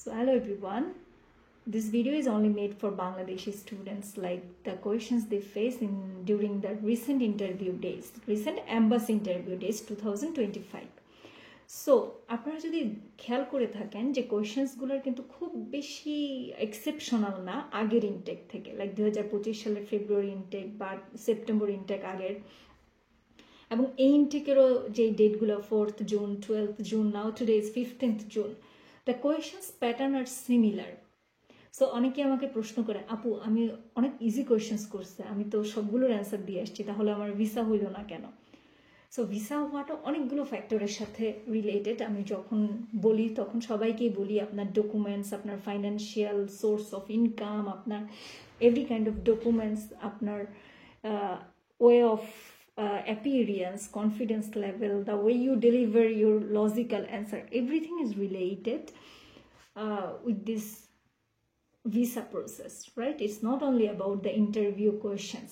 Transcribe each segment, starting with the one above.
So hello everyone. This video is only made for Bangladeshi students, like the questions they face during the recent interview days, recent embassy interview days 2025. So আপনারা যদি খেয়াল করে থাকেন যে কোয়েশ্চেন্সগুলোর কিন্তু খুব বেশি এক্সেপশনাল না আগের ইনটেক থেকে, লাইক 2025 সালের ফেব্রুয়ারি ইনটেক বা সেপ্টেম্বর ইনটেক আগের, এবং এই ইনটেকেরও যে ডেটগুলো 4th June, 12th June, now today is 15th June, the questions pattern are similar. So অনেকে আমাকে প্রশ্ন করে, আপু আমি অনেক ইজি কোয়েশ্চেন্স করছে, আমি তো সবগুলোর অ্যান্সার দিয়ে আসছি, তাহলে আমার ভিসা হইল না কেন? সো ভিসা হওয়াটা অনেকগুলো ফ্যাক্টরের সাথে রিলেটেড। আমি যখন বলি তখন সবাইকেই বলি আপনার ডকুমেন্টস, আপনার ফাইন্যান্সিয়াল সোর্স অফ ইনকাম, আপনার এভরি কাইন্ড অফ ডকুমেন্টস, আপনার way of appearance, confidence level, the way you deliver your logical answer, everything is related with this visa process, right? It's not only about the interview questions.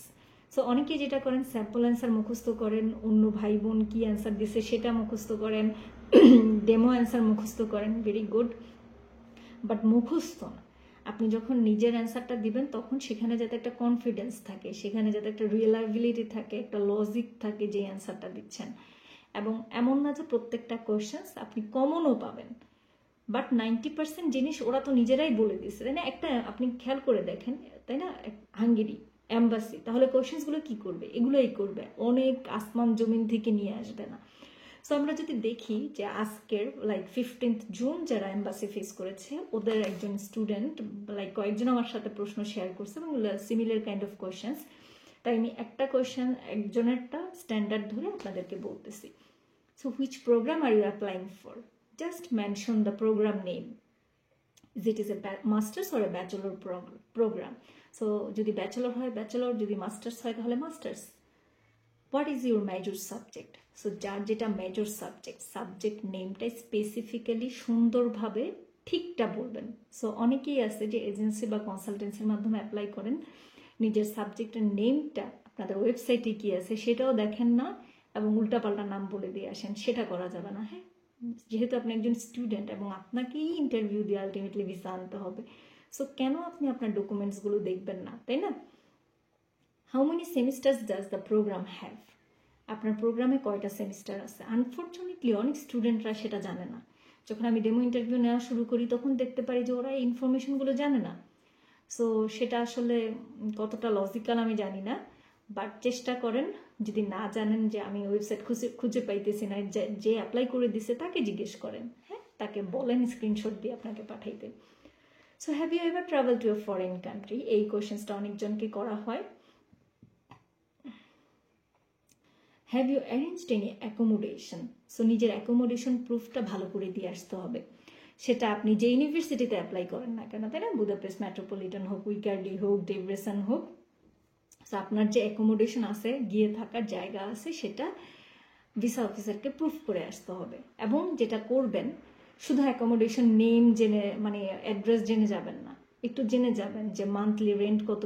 So অনেকে যেটা করেন, sample answer মুখস্থ করেন, অন্য ভাই বোন কী answer দিছে সেটা মুখস্থ করেন, ডেমো অ্যান্সার মুখস্থ করেন, ভেরি গুড, বাট মুখস্থ না। আপনি যখন নিজের অ্যান্সারটা দিবেন তখন সেখানে যাতে একটা কনফিডেন্স থাকে, সেখানে যাতে একটা রিয়েলাবিলিটি থাকে, একটা লজিক থাকে যে অ্যান্সারটা দিচ্ছেন। এবং এমন না যে প্রত্যেকটা কোয়েশ্চেন্স আপনি কমনও পাবেন, বাট 90% জিনিস ওরা তো নিজেরাই বলে দিচ্ছে, তাই না? একটা আপনি খেয়াল করে দেখেন, তাই না, হাঙ্গেরি এম্বাসি, তাহলে কোয়েশ্চেন্সগুলো কি করবে? এগুলোই করবে, অনেক আসমান জমিন থেকে নিয়ে আসবে না। সো আমরা যদি দেখি যে আজকের লাইক 15th June যারা এম্বাসি ফেস করেছে, ওদের একজন স্টুডেন্ট লাইক কয়েকজন আমার সাথে প্রশ্ন শেয়ার করছে এবং সিমিলার কাইন্ড অফ কোয়েশ্চেন্স। তাই আমি একটা কোয়েশ্চেন একজনেরটা স্ট্যান্ডার্ড ধরে আপনাদেরকে বলতেছি। So which programme are you applying for? Just mention the programme name, is it is a masters or a bachelor programme. So যদি ব্যাচেলর হয় ব্যাচেলর, যদি মাস্টার্স হয় তাহলে masters. What is your major subject? So যার যেটা major subject নেমটা specifically সুন্দরভাবে ঠিকটা বলবেন। সো অনেকেই আছে যে এজেন্সি বা কনসালটেন্সির মাধ্যমে অ্যাপ্লাই করেন, নিজের সাবজেক্টের নেমটা আপনাদের ওয়েবসাইটে কি আছে সেটাও দেখেন না এবং উল্টাপাল্টা নাম বলে দিয়ে আসেন, সেটা করা যাবে না। হ্যাঁ, যেহেতু আপনি একজন স্টুডেন্ট এবং আপনাকেই ইন্টারভিউ দিয়ে আলটিমেটলি ভিসা আনতে হবে, সো কেন আপনি আপনার ডকুমেন্টসগুলো দেখবেন না, তাই না? How many semesters does the programme have? আপনার প্রোগ্রামে কয়টা সেমিস্টার আছে? আনফর্চুনেটলি অনেক স্টুডেন্টরা সেটা জানে না। যখন আমি ডেমো ইন্টারভিউ নেওয়া শুরু করি তখন দেখতে পারি যে ওরা এই ইনফরমেশনগুলো জানে না। সো সেটা আসলে কতটা লজিক্যাল আমি জানি না, বাট চেষ্টা করেন, যদি না জানেন যে আমি ওয়েবসাইট খুঁজে পাইতেছি না, যে অ্যাপ্লাই করে দিছে তাকে জিজ্ঞেস করেন, হ্যাঁ, তাকে বলেন স্ক্রিনশট দিয়ে আপনাকে পাঠাইতে। So have you ever travel to a foreign country? এই কোয়েশ্চেন্সটা অনেকজনকে করা হয়। Have you arranged any accommodation? So নিজের অ্যাকোমোডেশন প্রুফটা ভালো করে দিয়ে আসতে হবে। সেটা আপনি যে ইউনিভার্সিটিতে অ্যাপ্লাই করেন না কেন, তাই না, বুদাপেস্ট মেট্রোপলিটন হোক, উইকার্লি হোক, ডেব্রেসন হোক, সো আপনার যে অ্যাকোমোডেশন আছে, গিয়ে থাকার জায়গা আছে, সেটা ভিসা অফিসারকে প্রুফ করে আসতে হবে। এবং যেটা করবেন, শুধু অ্যাকোমোডেশন নেম জেনে, মানে অ্যাড্রেস জেনে যাবেন না, একটু জেনে যাবেন যে মান্থলি রেন্ট কত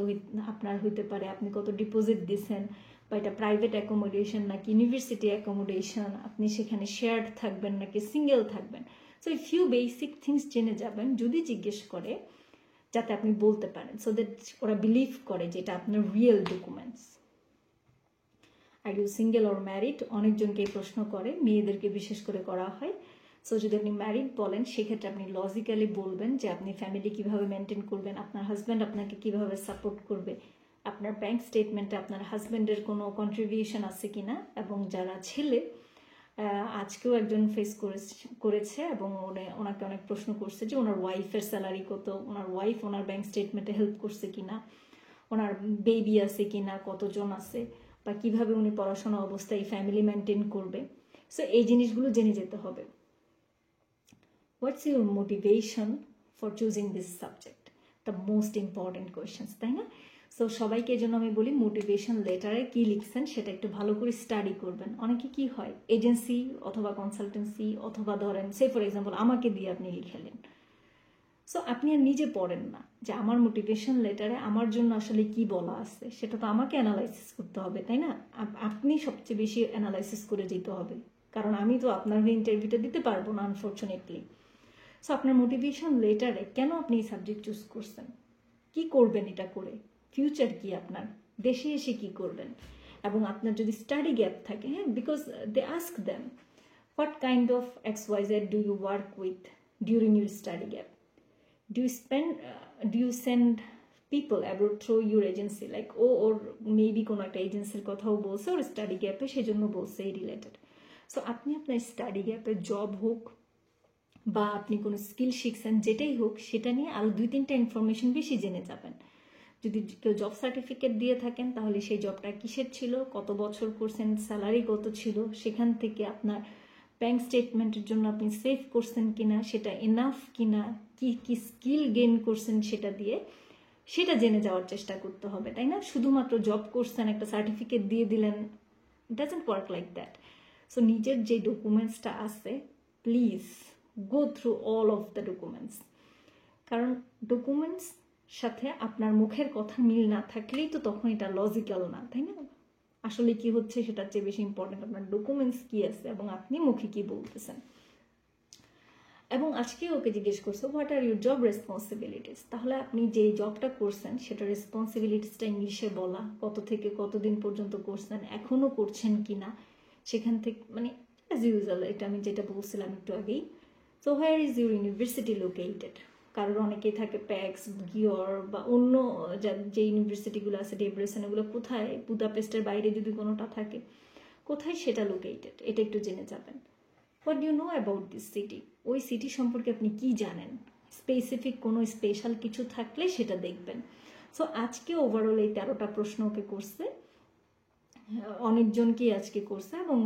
আপনার হইতে পারে, আপনি কত ডিপোজিট দিচ্ছেন, বা এটা প্রাইভেট অ্যাকোমোডেশন নাকি ইউনিভার্সিটি অ্যাকোমোডেশন, আপনি সেখানে শেয়ার্ড থাকবেন নাকি সিঙ্গেল থাকবেন। সো এই ফিউ বেসিক থিংস জেনে যাবেন, যদি জিজ্ঞেস করে যাতে আপনি বলতে পারেন, সো দ্যাট ওরা বিলিভ করে যে এটা আপনার real documents. Are you single or married? অনেকজনকে এই প্রশ্ন করে, মেয়েদেরকে বিশেষ করে করা হয়। সো যদি আপনি ম্যারিড বলেন, সেক্ষেত্রে আপনি লজিক্যালি বলবেন যে আপনি ফ্যামিলি কিভাবে মেনটেন করবেন, আপনার হাজব্যান্ড আপনাকে কিভাবে সাপোর্ট করবে, আপনার ব্যাংক স্টেটমেন্টে আপনার হাজব্যান্ডের কোনো কন্ট্রিবিউশন আছে কিনা। এবং যারা ছেলে, আজকেও একজন ফেস করেছে এবং ওনাকে অনেক প্রশ্ন করছে যে ওনার ওয়াইফের স্যালারি কত, ওনার ওয়াইফ ওনার ব্যাংক স্টেটমেন্টে হেল্প করছে কিনা, ওনার বেবি আছে কিনা, কতজন আছে, বা কিভাবে উনি পড়াশোনা অবস্থায় ফ্যামিলি মেনটেন করবে। সো এই জিনিসগুলো জেনে যেতে হবে। What's your motivation for choosing this subject? The most important questions, তাই না? সো সবাইকে জন্য আমি বলি, মোটিভেশন লেটারে কি লিখছেন সেটা একটু ভালো করে স্টাডি করবেন। অনেকে কি হয়, এজেন্সি অথবা কনসালটেন্সি অথবা ধরেন সে ফর এক্সাম্পল আমাকে দিয়ে আপনি লিখালেন, সো আপনি আর নিজে পড়েন না যে আমার মোটিভেশন লেটারে আমার জন্য আসলে কি বলা আছে, সেটা তো আমাকে অ্যানালাইসিস করতে হবে, তাই না? আপনি সবচেয়ে বেশি অ্যানালাইসিস করে যেতে হবে, কারণ আমি তো আপনার ইন্টারভিউটা দিতে পারবো না আনফর্চুনেটলি। সো আপনার মোটিভেশন লেটারে কেন আপনি এই সাবজেক্ট চুজ করছেন, কি করবেন এটা করে, ফিউচার কি আপনার, দেশে এসে কি করবেন, এবং আপনার যদি স্টাডি গ্যাপ থাকে, হ্যাঁ, because they ask them what kind of XYZ do you work with during your study gap? Do you send people abroad through your agency, like or maybe কোনো একটা এজেন্সির কথাও বলছে ওর স্টাডি গ্যাপে, সেজন্য বলছে এই রিলেটেড। সো আপনি আপনার স্টাডি গ্যাপে জব হোক বা আপনি কোনো স্কিল শিখছেন, যেটাই হোক, সেটা নিয়ে আরও 2-3টা ইনফরমেশন বেশি জেনে যাবেন। যদি কেউ জব সার্টিফিকেট দিয়ে থাকেন তাহলে সেই জবটা কিসের ছিল, কত বছর করছেন, স্যালারি কত ছিল, সেখান থেকে আপনার ব্যাংক স্টেটমেন্টের জন্য আপনি সেভ করছেন কিনা, সেটা এনাফ কিনা, কি কি স্কিল গেইন করছেন সেটা দিয়ে, সেটা জেনে যাওয়ার চেষ্টা করতে হবে, তাই না? শুধুমাত্র জব করছেন, একটা সার্টিফিকেট দিয়ে দিলেন, it doesn't work like that. So নিজের যে ডকুমেন্টসটা আছে, please go through all of the documents, কারণ ডকুমেন্টস সাথে আপনার মুখের কথা মিল না থাকলেই তো তখন এটা লজিক্যাল না, তাই না? আসলে কি হচ্ছে সেটার চেয়ে বেশি ইম্পর্টেন্ট আপনার ডকুমেন্টস কি আছে এবং আপনি মুখে কি বলতেছেন। এবং আজকে ওকে জিজ্ঞেস করছো what are your job responsibilities, তাহলে আপনি যে জবটা করছেন সেটা রেসপন্সিবিলিটিসটা ইংলিশে বলা, কত থেকে কতদিন পর্যন্ত করছেন, এখনো করছেন কিনা, সেখান থেকে মানে অ্যাজ ইউজুয়াল, এটা আমি যেটা বলছিলাম একটু আগেই। So where is your university located, কারোর অনেকেই থাকে প্যাক্স, গিওর বা অন্য যে ইউনিভার্সিটিগুলো আছে, ডেব্রেসন, এগুলো কোথায়, বুদাপেস্টের বাইরে যদি কোনোটা থাকে, কোথায় সেটা লোকেটেড, এটা একটু জেনে যাবেন। What do you know about this city, ওই সিটি সম্পর্কে আপনি কি জানেন, স্পেসিফিক কোনো স্পেশাল কিছু থাকলে সেটা দেখবেন। সো আজকে ওভারঅল এই 13টা প্রশ্ন ওকে করছে, অনেকজনকেই আজকে করছে, এবং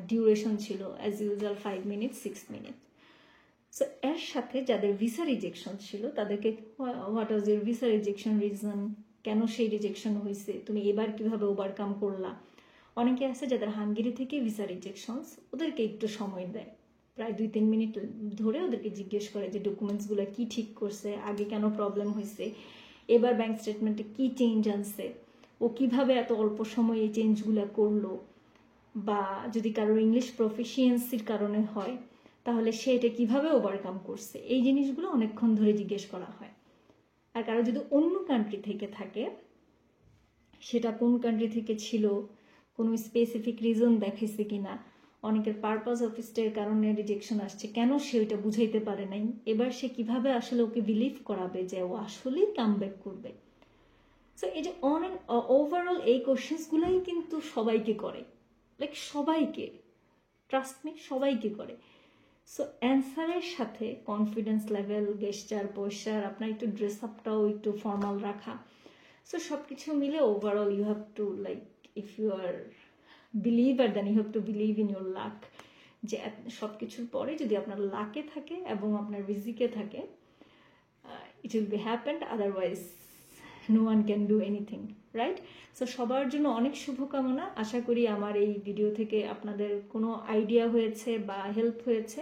ডিউরেশন ছিল as usual 5 minute 6 minute. So এর সাথে যাদের ভিসা রিজেকশন ছিল তাদেরকে what was your visa rejection reason, কেন সেই রিজেকশন হয়েছে, তুমি এবার কিভাবে ওভারকাম করলা। অনেকে আছে যাদের হাঙ্গেরি থেকে ভিসা রিজেকশনস, ওদেরকে একটু সময় দেয়, প্রায় 2-3 মিনিট ধরে ওদেরকে জিজ্ঞেস করে যে ডকুমেন্টসগুলো কি ঠিক করছে, আগে কেন প্রবলেম হয়েছে, এবার ব্যাংক স্টেটমেন্টে কি চেঞ্জ আনছে, ও কিভাবে এত অল্প সময়ে এই চেঞ্জগুলো করলো, বা যদি কারোর ইংলিশ প্রফিসিয়েন্সির কারণে হয় তাহলে সে এটা কীভাবে ওভারকাম করছে, এই জিনিসগুলো অনেকক্ষণ ধরে জিজ্ঞেস করা হয়। আর কারো যদি অন্য কান্ট্রি থেকে থাকে, সেটা কোন কান্ট্রি থেকে ছিল, কোনো স্পেসিফিক রিজন দেখাইছে কিনা, অনেকের পারপাস অফ স্টের কারণে রিজেকশন আসছে, কেন সে ওইটা বুঝাইতে পারে নাই, এবার সে কিভাবে আসলে ওকে বিলিভ করাবে যে ও আসলেই কামব্যাক করবে। সো এই যে অন অ্যান্ড ওভারঅল এই কোশ্চেন্সগুলোই কিন্তু সবাইকে করে, লাইক সবাইকে, ট্রাস্ট মি, সবাইকে করে। সো অ্যান্সারের সাথে কনফিডেন্স লেভেল, গেস্টার, পোস্টার, আপনার একটু ড্রেস আপটাও একটু ফর্মাল রাখা, সো সব কিছু মিলে overall you have to, like if you are believer then you have to believe in your luck, যে সব কিছুর পরে যদি আপনার লাকে থাকে এবং আপনার রিজিকে থাকে, it will be happened, otherwise no one can do anything, right? So সবার জন্য অনেক শুভকামনা। আশা করি আমার এই ভিডিও থেকে আপনাদের কোনো আইডিয়া হয়েছে বা হেল্প হয়েছে।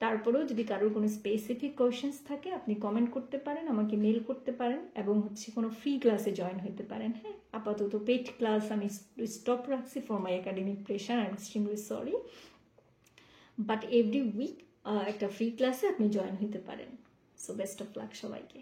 তারপরেও যদি কারোর কোনো স্পেসিফিক কোয়েশ্চেন্স থাকে আপনি কমেন্ট করতে পারেন, আমাকে মেল করতে পারেন, এবং কোনো ফ্রি ক্লাসে জয়েন হতে পারেন। হ্যাঁ, আপাতত পেইড ক্লাস আমি স্টপ রাখছি for my academic pressure, I am extremely sorry, but every week একটা ফ্রি ক্লাসে আপনি জয়েন হতে পারেন। সো বেস্ট অফ লাক সবাইকে।